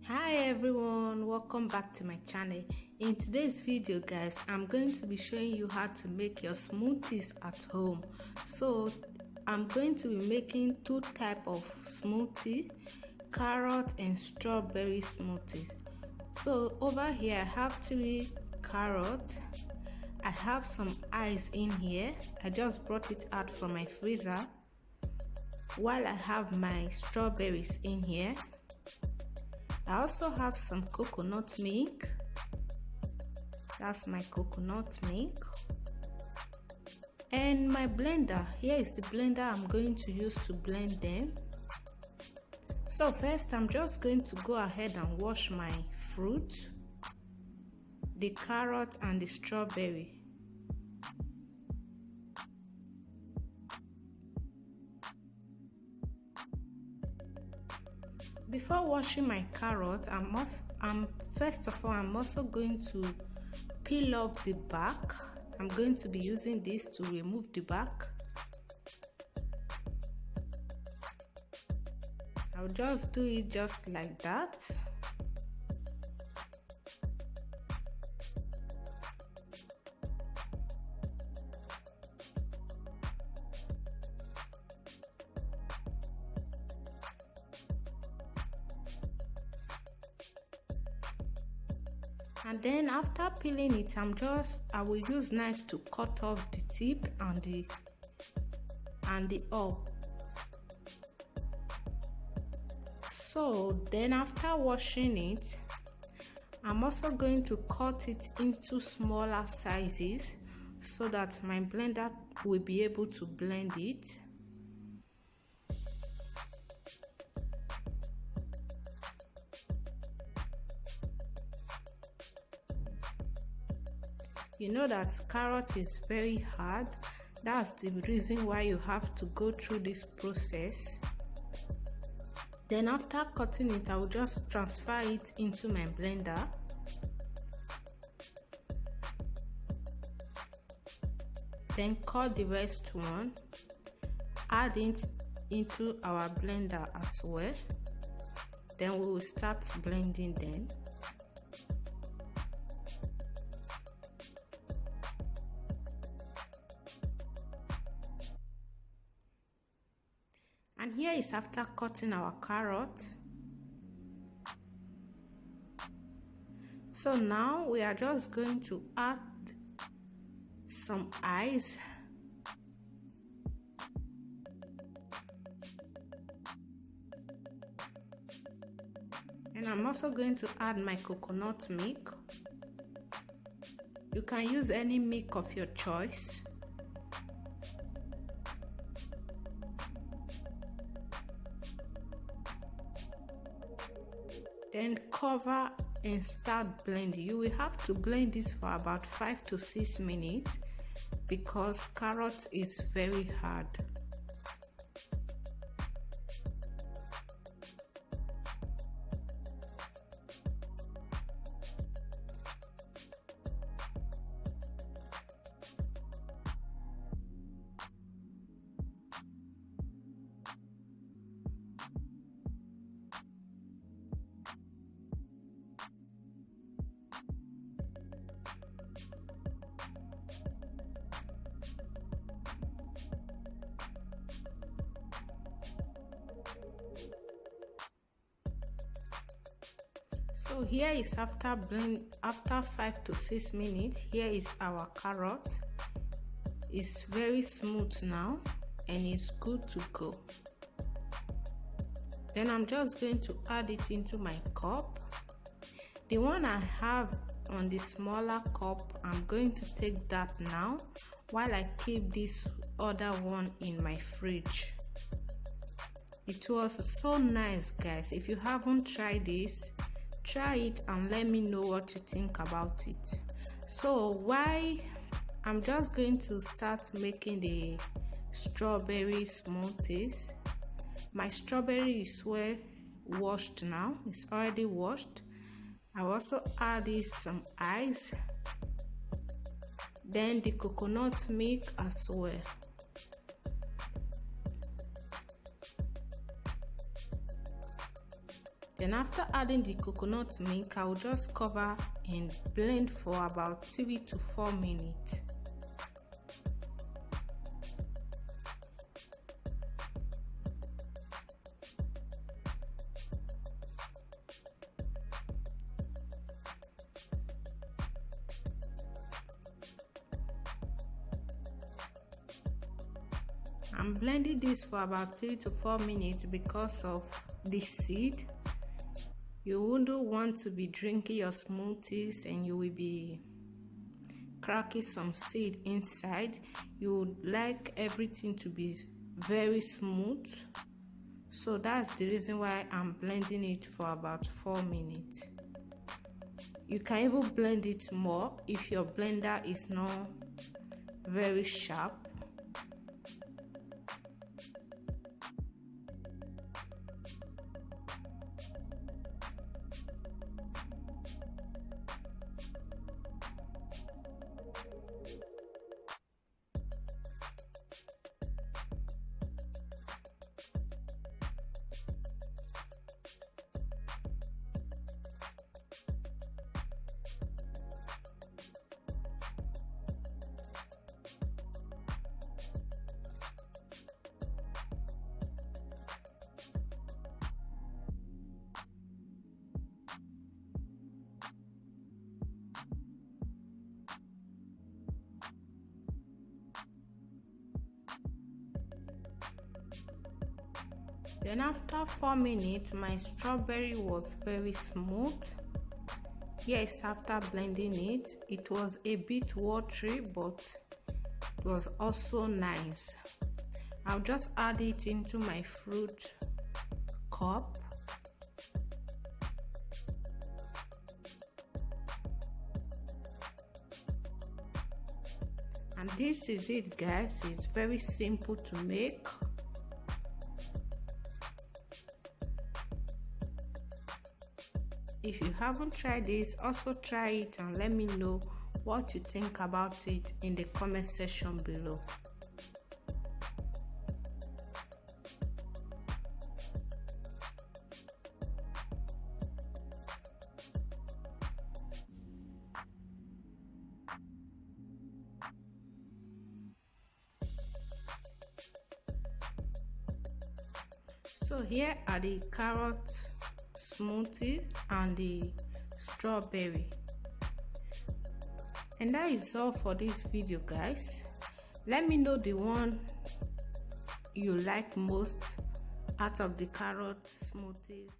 Hi everyone, welcome back to my channel. In today's video guys, I'm going to be showing you how to make your smoothies at home. So I'm going to be making two types of smoothie, carrot and strawberry smoothies. So over here I have 3 carrots. I have some ice in here. I just brought it out from my freezer. While I have my strawberries in here. I also have some coconut milk. That's my coconut milk. And my blender. Here is the blender I'm going to use to blend them. So first I'm just going to go ahead and wash my fruit, the carrot and the strawberry. Before washing my carrot, first of all I'm also going to peel off the back. I'm going to be using this to remove the back. I'll just do it just like that. And then after peeling it, I will use knife to cut off the tip and the hull. So then after washing it, I'm also going to cut it into smaller sizes so that my blender will be able to blend it. You know that carrot is very hard. That's the reason why you have to go through this process. Then after cutting it, I will just transfer it into my blender. Then cut the rest one, add it into our blender as well. Then we will start blending them. And here is after cutting our carrot. So now we are just going to add some ice. And I'm also going to add my coconut milk. You can use any milk of your choice. Then cover and start blending. You will have to blend this for about 5 to 6 minutes because carrot is very hard. So here is after 5 to 6 minutes. Here is our carrot. It's very smooth now and it's good to go. Then I'm just going to add it into my cup. The one I have on the smaller cup, I'm going to take that now while I keep this other one in my fridge. It was so nice guys. If you haven't tried this, try it and let me know what you think about it. So why I'm just going to start making the strawberry smoothies. My strawberry is well washed now. It's already washed. I also added some ice, then the coconut milk as well. Then after adding the coconut milk, I will just cover and blend for about 3 to 4 minutes. I'm blending this for about 3 to 4 minutes because of the seed. You wouldn't want to be drinking your smoothies and you will be cracking some seed inside. You would like everything to be very smooth. So that's the reason why I'm blending it for about 4 minutes. You can even blend it more if your blender is not very sharp. Then after 4 minutes, my strawberry was very smooth. Yes, after blending it, it was a bit watery, but it was also nice. I'll just add it into my fruit cup. And this is it, guys. It's very simple to make. If you haven't tried this, also try it and let me know what you think about it in the comment section below. So here are the carrot smoothie and the strawberry, and that is all for this video, guys. Let me know the one you like most out of the carrot smoothies